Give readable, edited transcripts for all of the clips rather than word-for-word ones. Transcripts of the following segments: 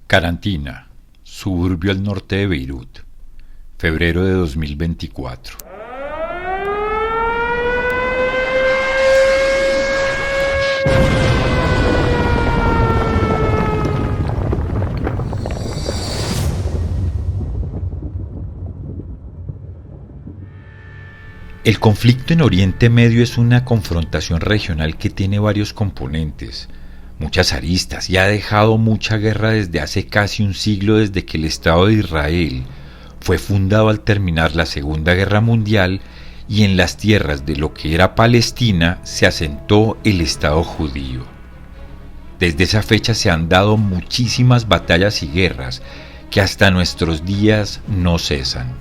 Carantina, suburbio al norte de Beirut, febrero de 2024. El conflicto en Oriente Medio es una confrontación regional que tiene varios componentes, muchas aristas, y ha dejado mucha guerra desde hace casi un siglo, desde que el Estado de Israel fue fundado al terminar la Segunda Guerra Mundial, y en las tierras de lo que era Palestina se asentó el Estado judío. Desde esa fecha se han dado muchísimas batallas y guerras que hasta nuestros días no cesan.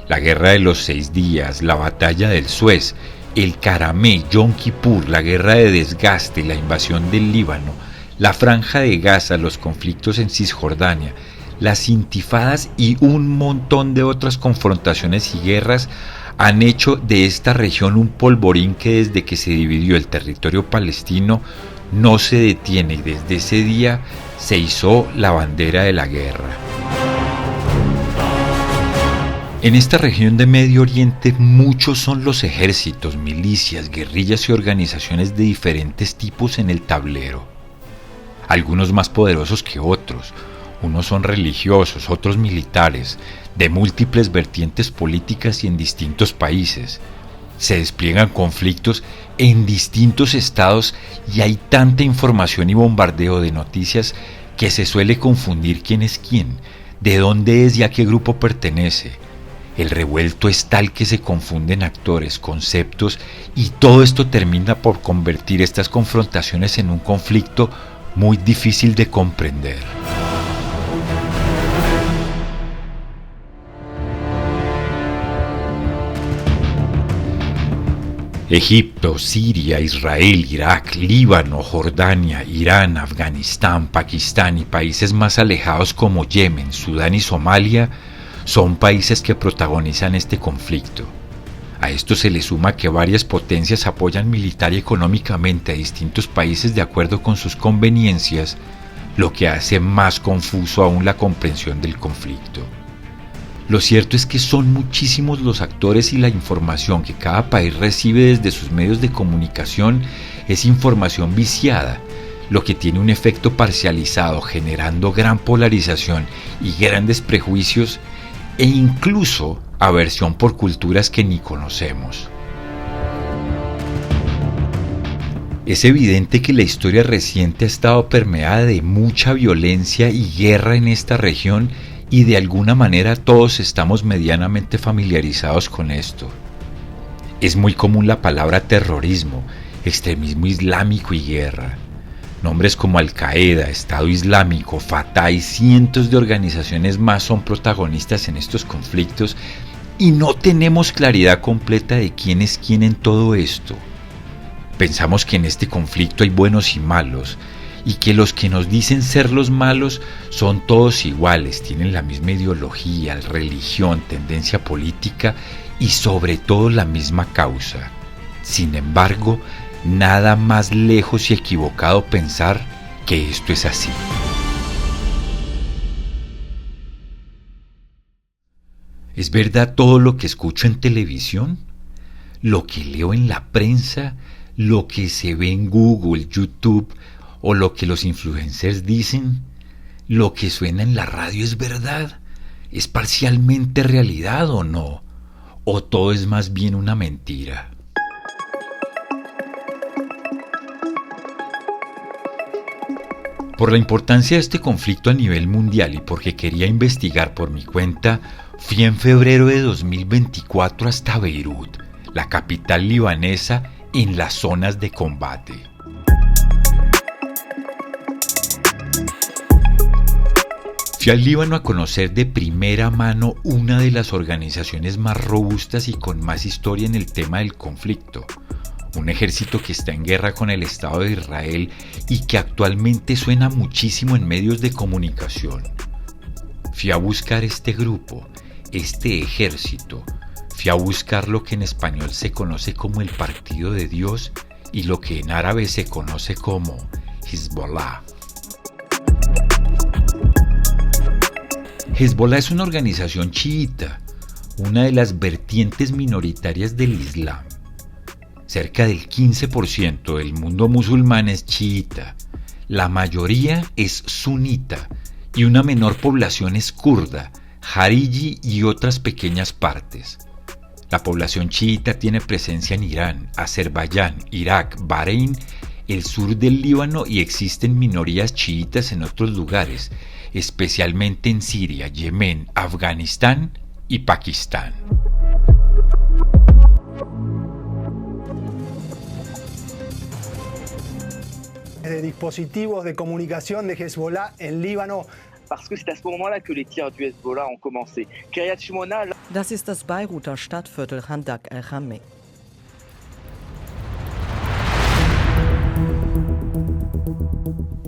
La Guerra de los 6 días, la Batalla del Suez, el Karameh, Yom Kippur, la Guerra de Desgaste, la invasión del Líbano, la Franja de Gaza, los conflictos en Cisjordania, las intifadas y un montón de otras confrontaciones y guerras han hecho de esta región un polvorín que desde que se dividió el territorio palestino no se detiene, y desde ese día se izó la bandera de la guerra. En esta región de Medio Oriente muchos son los ejércitos, milicias, guerrillas y organizaciones de diferentes tipos en el tablero. Algunos más poderosos que otros, unos son religiosos, otros militares, de múltiples vertientes políticas y en distintos países. Se despliegan conflictos en distintos estados y hay tanta información y bombardeo de noticias que se suele confundir quién es quién, de dónde es y a qué grupo pertenece. El revuelto es tal que se confunden actores, conceptos, y todo esto termina por convertir estas confrontaciones en un conflicto muy difícil de comprender. Egipto, Siria, Israel, Irak, Líbano, Jordania, Irán, Afganistán, Pakistán y países más alejados como Yemen, Sudán y Somalia son países que protagonizan este conflicto. A esto se le suma que varias potencias apoyan militar y económicamente a distintos países de acuerdo con sus conveniencias, lo que hace más confuso aún la comprensión del conflicto. Lo cierto es que son muchísimos los actores y la información que cada país recibe desde sus medios de comunicación es información viciada, lo que tiene un efecto parcializado, generando gran polarización y grandes prejuicios e incluso aversión por culturas que ni conocemos. Es evidente que la historia reciente ha estado permeada de mucha violencia y guerra en esta región y de alguna manera todos estamos medianamente familiarizados con esto. Es muy común la palabra terrorismo, extremismo islámico y guerra. Nombres como Al-Qaeda, Estado Islámico, Fatah y cientos de organizaciones más son protagonistas en estos conflictos y no tenemos claridad completa de quién es quién en todo esto. Pensamos que en este conflicto hay buenos y malos y que los que nos dicen ser los malos son todos iguales, tienen la misma ideología, religión, tendencia política y sobre todo la misma causa. Sin embargo, nada más lejos y equivocado pensar que esto es así. ¿Es verdad todo lo que escucho en televisión? ¿Lo que leo en la prensa? ¿Lo que se ve en Google, YouTube o lo que los influencers dicen? ¿Lo que suena en la radio es verdad? ¿Es parcialmente realidad o no? ¿O todo es más bien una mentira? Por la importancia de este conflicto a nivel mundial y porque quería investigar por mi cuenta, fui en febrero de 2024 hasta Beirut, la capital libanesa, en las zonas de combate. Fui al Líbano a conocer de primera mano una de las organizaciones más robustas y con más historia en el tema del conflicto. Un ejército que está en guerra con el Estado de Israel y que actualmente suena muchísimo en medios de comunicación. Fui a buscar este grupo, este ejército. Fui a buscar lo que en español se conoce como el Partido de Dios y lo que en árabe se conoce como Hezbollah. Hezbollah es una organización chiita, una de las vertientes minoritarias del Islam. Cerca del 15% del mundo musulmán es chiita, la mayoría es sunita y una menor población es kurda, jariji y otras pequeñas partes. La población chiita tiene presencia en Irán, Azerbaiyán, Irak, Bahrein, el sur del Líbano y existen minorías chiitas en otros lugares, especialmente en Siria, Yemen, Afganistán y Pakistán. De dispositivos de comunicación de Hezbollah en Líbano. Parce que c'est à ce moment-là que les tirs du Hezbollah ont commencé. Kiryat Shmona. Das ist das Beiruter Stadtviertel Handak el-Hamme.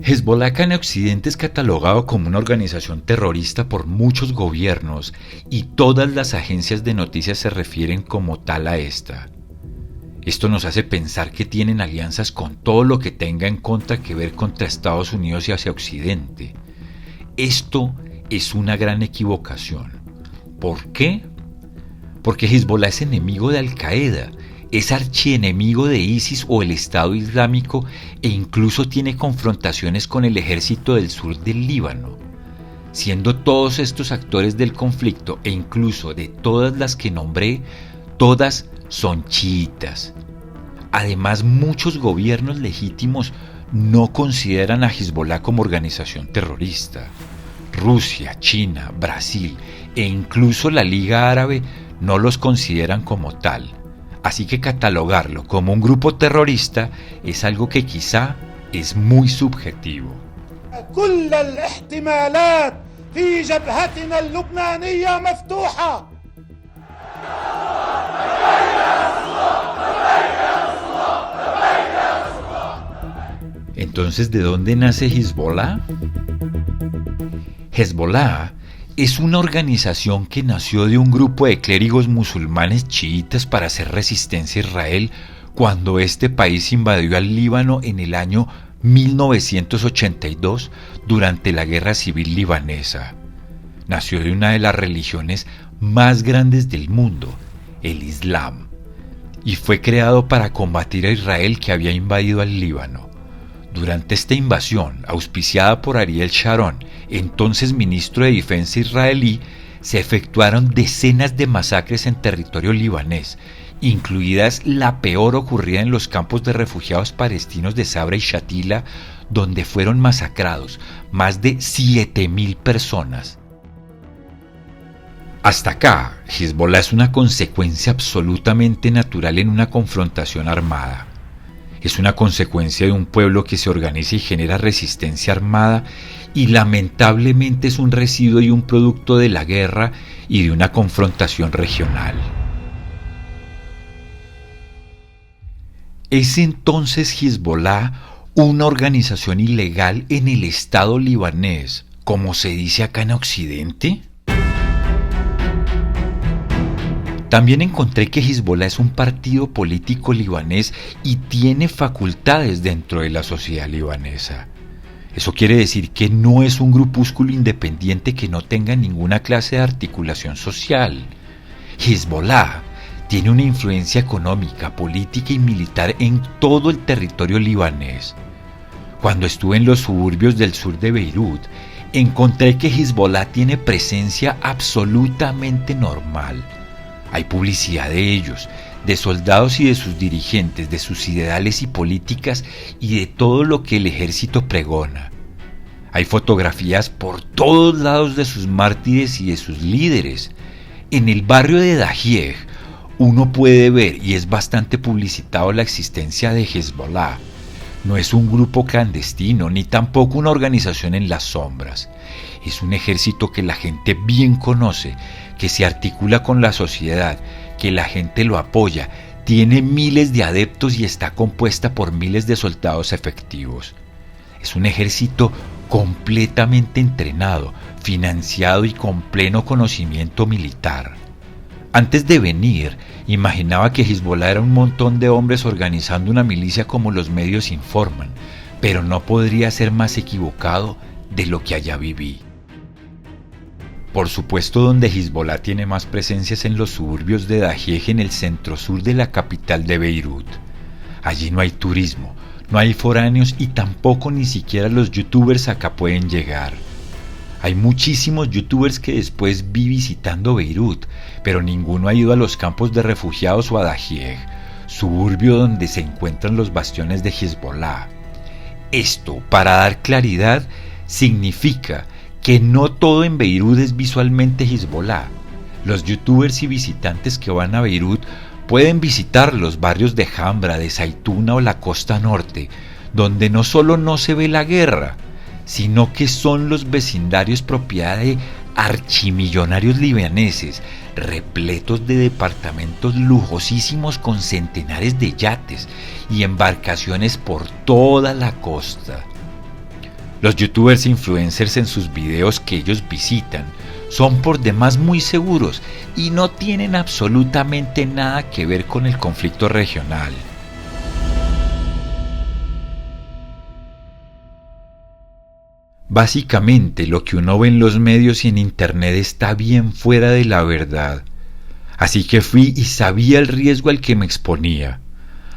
Hezbollah acá en Occidente es catalogado como una organización terrorista por muchos gobiernos y todas las agencias de noticias se refieren como tal a esta. Esto nos hace pensar que tienen alianzas con todo lo que tenga en contra que ver contra Estados Unidos y hacia Occidente. Esto es una gran equivocación. ¿Por qué? Porque Hezbollah es enemigo de Al-Qaeda, es archienemigo de ISIS o el Estado Islámico e incluso tiene confrontaciones con el ejército del sur del Líbano. Siendo todos estos actores del conflicto e incluso de todas las que nombré, todas son chiitas. Además, muchos gobiernos legítimos no consideran a Hezbollah como organización terrorista. Rusia, China, Brasil e incluso la Liga Árabe no los consideran como tal. Así que catalogarlo como un grupo terrorista es algo que quizá es muy subjetivo. Entonces, ¿de dónde nace Hezbollah? Hezbollah es una organización que nació de un grupo de clérigos musulmanes chiitas para hacer resistencia a Israel cuando este país invadió al Líbano en el año 1982 durante la Guerra Civil Libanesa. Nació de una de las religiones más grandes del mundo, el Islam, y fue creado para combatir a Israel que había invadido al Líbano. Durante esta invasión, auspiciada por Ariel Sharon, entonces ministro de Defensa israelí, se efectuaron decenas de masacres en territorio libanés, incluidas la peor ocurrida en los campos de refugiados palestinos de Sabra y Shatila, donde fueron masacrados más de 7.000 personas. Hasta acá, Hezbollah es una consecuencia absolutamente natural en una confrontación armada. Es una consecuencia de un pueblo que se organiza y genera resistencia armada y lamentablemente es un residuo y un producto de la guerra y de una confrontación regional. ¿Es entonces Hezbollah una organización ilegal en el Estado libanés, como se dice acá en Occidente? También encontré que Hezbollah es un partido político libanés y tiene facultades dentro de la sociedad libanesa. Eso quiere decir que no es un grupúsculo independiente que no tenga ninguna clase de articulación social. Hezbollah tiene una influencia económica, política y militar en todo el territorio libanés. Cuando estuve en los suburbios del sur de Beirut, encontré que Hezbollah tiene presencia absolutamente normal. Hay publicidad de ellos, de soldados y de sus dirigentes, de sus ideales y políticas y de todo lo que el ejército pregona. Hay fotografías por todos lados de sus mártires y de sus líderes. En el barrio de Dahieh uno puede ver, y es bastante publicitado, la existencia de Hezbollah. No es un grupo clandestino, ni tampoco una organización en las sombras. Es un ejército que la gente bien conoce, que se articula con la sociedad, que la gente lo apoya, tiene miles de adeptos y está compuesta por miles de soldados efectivos. Es un ejército completamente entrenado, financiado y con pleno conocimiento militar. Antes de venir, imaginaba que Hezbollah era un montón de hombres organizando una milicia como los medios informan, pero no podría ser más equivocado de lo que allá viví. Por supuesto, donde Hezbollah tiene más presencias en los suburbios de Dahieh, en el centro-sur de la capital de Beirut. Allí no hay turismo, no hay foráneos y tampoco ni siquiera los youtubers acá pueden llegar. Hay muchísimos youtubers que después vi visitando Beirut, pero ninguno ha ido a los campos de refugiados o a Dahieh, suburbio donde se encuentran los bastiones de Hezbollah. Esto, para dar claridad, significa que no todo en Beirut es visualmente Hezbollah. Los youtubers y visitantes que van a Beirut pueden visitar los barrios de Hambra, de Zaytuna o la costa norte, donde no solo no se ve la guerra, sino que son los vecindarios propiedad de archimillonarios libaneses, repletos de departamentos lujosísimos con centenares de yates y embarcaciones por toda la costa. Los youtubers e influencers en sus videos que ellos visitan son por demás muy seguros y no tienen absolutamente nada que ver con el conflicto regional. Básicamente lo que uno ve en los medios y en internet está bien fuera de la verdad. Así que fui y sabía el riesgo al que me exponía.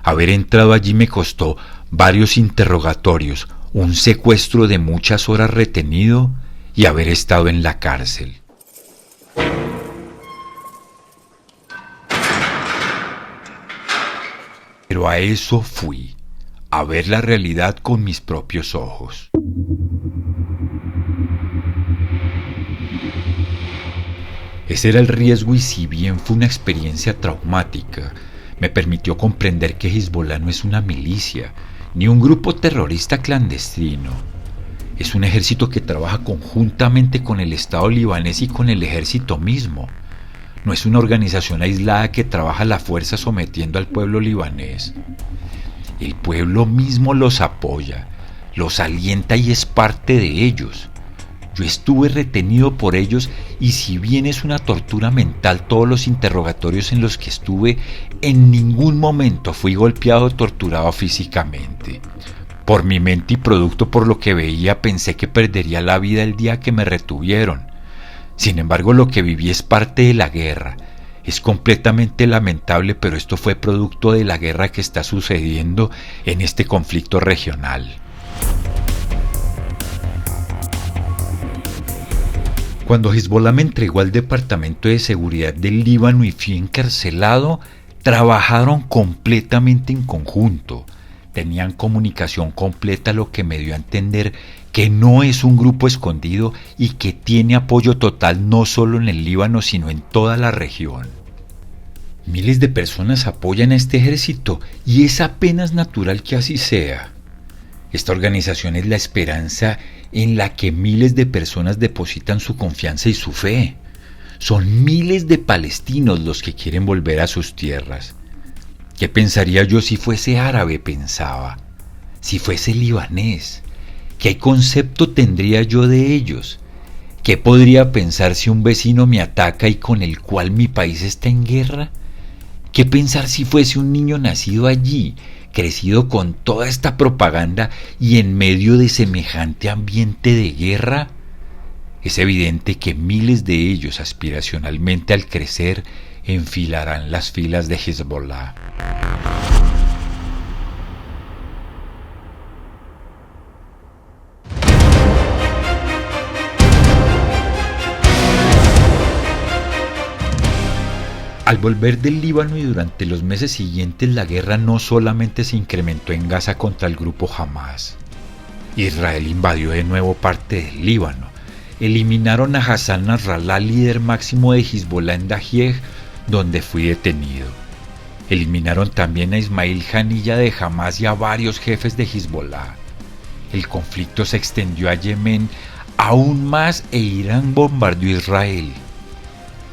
Haber entrado allí me costó varios interrogatorios, un secuestro de muchas horas retenido y haber estado en la cárcel. Pero a eso fui, a ver la realidad con mis propios ojos. Ese era el riesgo y si bien fue una experiencia traumática, me permitió comprender que Hezbollah no es una milicia, ni un grupo terrorista clandestino. Es un ejército que trabaja conjuntamente con el Estado libanés y con el ejército mismo. No es una organización aislada que trabaja a la fuerza sometiendo al pueblo libanés. El pueblo mismo los apoya, los alienta y es parte de ellos. Yo estuve retenido por ellos y si bien es una tortura mental todos los interrogatorios en los que estuve, en ningún momento fui golpeado o torturado físicamente. Por mi mente y producto por lo que veía pensé que perdería la vida el día que me retuvieron. Sin embargo, lo que viví es parte de la guerra. Es completamente lamentable, pero esto fue producto de la guerra que está sucediendo en este conflicto regional. Cuando Hezbollah me entregó al Departamento de Seguridad del Líbano y fui encarcelado, trabajaron completamente en conjunto. Tenían comunicación completa, lo que me dio a entender que no es un grupo escondido y que tiene apoyo total no solo en el Líbano, sino en toda la región. Miles de personas apoyan a este ejército y es apenas natural que así sea. Esta organización es la esperanza en la que miles de personas depositan su confianza y su fe. Son miles de palestinos los que quieren volver a sus tierras. ¿Qué pensaría yo si fuese árabe? Pensaba. Si fuese libanés. ¿Qué concepto tendría yo de ellos? ¿Qué podría pensar si un vecino me ataca y con el cual mi país está en guerra? ¿Qué pensar si fuese un niño nacido allí, crecido con toda esta propaganda y en medio de semejante ambiente de guerra? Es evidente que miles de ellos aspiracionalmente al crecer enfilarán las filas de Hezbollah. Al volver del Líbano y durante los meses siguientes, la guerra no solamente se incrementó en Gaza contra el grupo Hamas. Israel invadió de nuevo parte del Líbano. Eliminaron a Hassan Nasrallah, líder máximo de Hezbollah en Dahieh, donde fui detenido. Eliminaron también a Ismail Haniyeh de Hamas y a varios jefes de Hezbollah. El conflicto se extendió a Yemen aún más e Irán bombardeó Israel.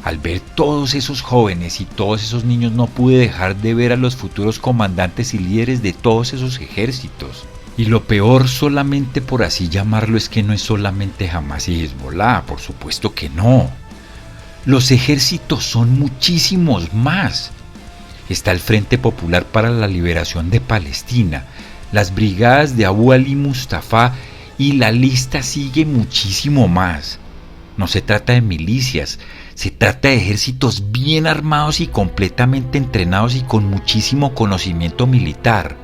Al ver todos esos jóvenes y todos esos niños no pude dejar de ver a los futuros comandantes y líderes de todos esos ejércitos. Y lo peor, solamente por así llamarlo, es que no es solamente Hamas y Hezbollah, por supuesto que no. Los ejércitos son muchísimos más. Está el Frente Popular para la Liberación de Palestina, las brigadas de Abu Ali Mustafa y la lista sigue muchísimo más. No se trata de milicias, se trata de ejércitos bien armados y completamente entrenados y con muchísimo conocimiento militar.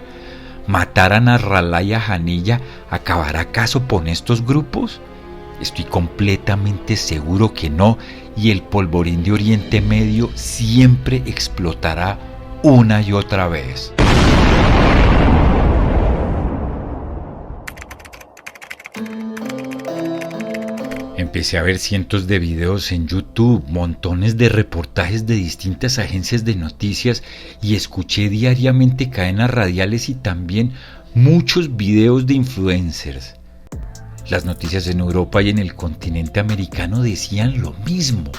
¿Matar a Nasrallah y a Haniyeh acabará acaso con estos grupos? Estoy completamente seguro que no, y el polvorín de Oriente Medio siempre explotará una y otra vez. Empecé a ver cientos de videos en YouTube, montones de reportajes de distintas agencias de noticias y escuché diariamente cadenas radiales y también muchos videos de influencers. Las noticias en Europa y en el continente americano decían lo mismo.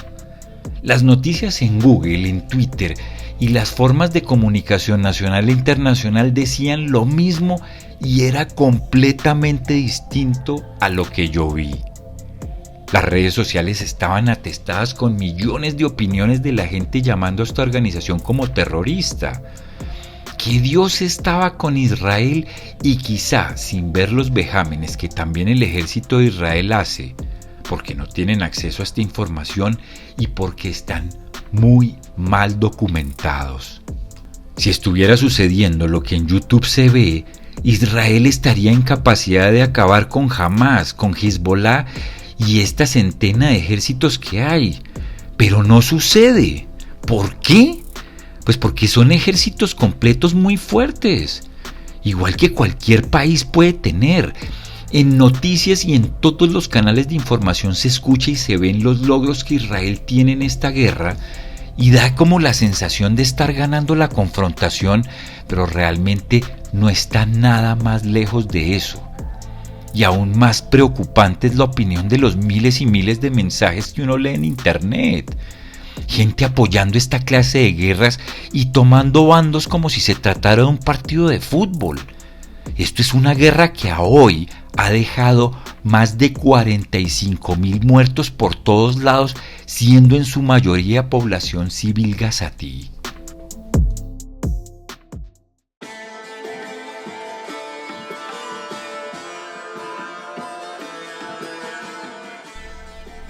Las noticias en Google, en Twitter y las formas de comunicación nacional e internacional decían lo mismo y era completamente distinto a lo que yo vi. Las redes sociales estaban atestadas con millones de opiniones de la gente llamando a esta organización como terrorista. Que Dios estaba con Israel y quizá sin ver los vejámenes que también el ejército de Israel hace, porque no tienen acceso a esta información y porque están muy mal documentados. Si estuviera sucediendo lo que en YouTube se ve, Israel estaría en capacidad de acabar con Hamas, con Hezbollah y esta centena de ejércitos que hay. Pero no sucede. ¿Por qué? Pues porque son ejércitos completos muy fuertes, igual que cualquier país puede tener. En noticias y en todos los canales de información se escucha y se ven los logros que Israel tiene en esta guerra y da como la sensación de estar ganando la confrontación, pero realmente no está nada más lejos de eso. Y aún más preocupante es la opinión de los miles y miles de mensajes que uno lee en internet. Gente apoyando esta clase de guerras y tomando bandos como si se tratara de un partido de fútbol. Esto es una guerra que a hoy ha dejado más de 45.000 muertos por todos lados, siendo en su mayoría población civil gazatí.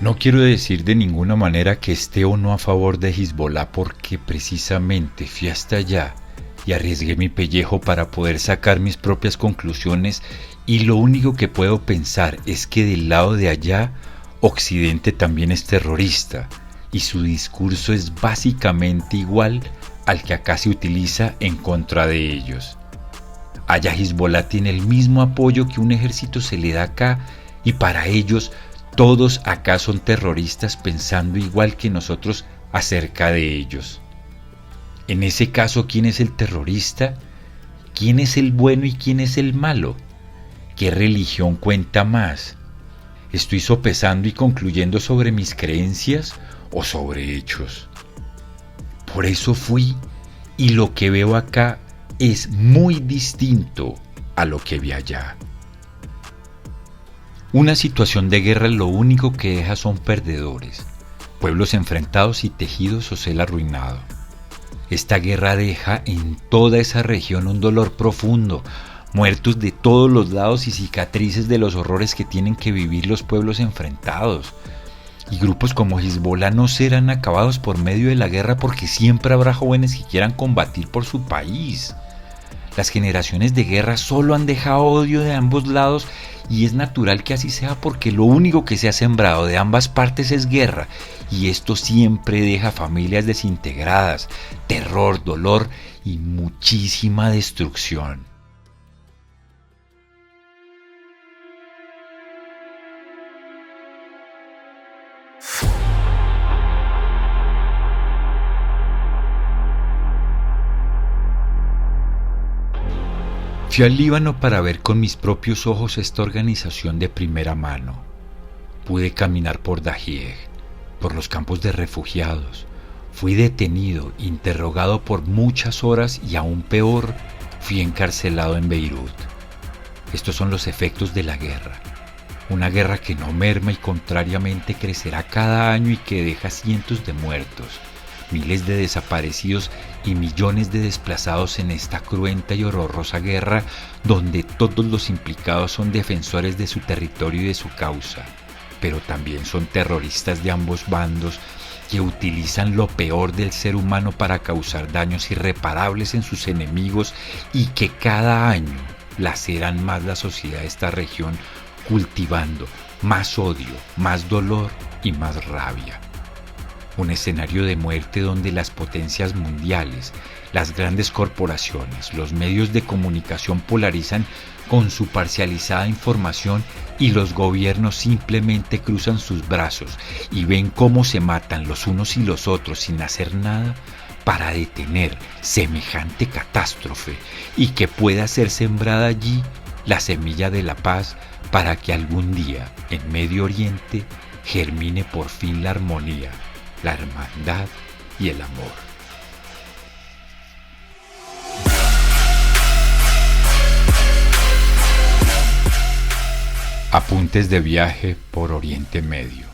No quiero decir de ninguna manera que esté o no a favor de Hezbollah, porque precisamente fui hasta allá y arriesgué mi pellejo para poder sacar mis propias conclusiones, y lo único que puedo pensar es que del lado de allá, Occidente también es terrorista y su discurso es básicamente igual al que acá se utiliza en contra de ellos. Allá Hezbollah tiene el mismo apoyo que un ejército se le da acá, y para ellos todos acá son terroristas pensando igual que nosotros acerca de ellos. En ese caso, ¿quién es el terrorista? ¿Quién es el bueno y quién es el malo? ¿Qué religión cuenta más? ¿Estoy sopesando y concluyendo sobre mis creencias o sobre hechos? Por eso fui, y lo que veo acá es muy distinto a lo que vi allá. Una situación de guerra lo único que deja son perdedores, pueblos enfrentados y tejidos social arruinado. Esta guerra deja en toda esa región un dolor profundo, muertos de todos los lados y cicatrices de los horrores que tienen que vivir los pueblos enfrentados. Y grupos como Hezbollah no serán acabados por medio de la guerra, porque siempre habrá jóvenes que quieran combatir por su país. Las generaciones de guerra solo han dejado odio de ambos lados, y es natural que así sea, porque lo único que se ha sembrado de ambas partes es guerra, y esto siempre deja familias desintegradas, terror, dolor y muchísima destrucción. Fui al Líbano para ver con mis propios ojos esta organización de primera mano. Pude caminar por Dahieh, por los campos de refugiados. Fui detenido, interrogado por muchas horas y aún peor, fui encarcelado en Beirut. Estos son los efectos de la guerra. Una guerra que no merma y contrariamente crecerá cada año y que deja cientos de muertos, miles de desaparecidos y millones de desplazados en esta cruenta y horrorosa guerra, donde todos los implicados son defensores de su territorio y de su causa. pero también son terroristas de ambos bandos que utilizan lo peor del ser humano para causar daños irreparables en sus enemigos y que cada año laceran más la sociedad de esta región, cultivando más odio, más dolor y más rabia. Un escenario de muerte donde las potencias mundiales, las grandes corporaciones, los medios de comunicación polarizan con su parcializada información y los gobiernos simplemente cruzan sus brazos y ven cómo se matan los unos y los otros sin hacer nada para detener semejante catástrofe y que pueda ser sembrada allí la semilla de la paz para que algún día en Medio Oriente germine por fin la armonía, la hermandad y el amor. Apuntes de viaje por Oriente Medio.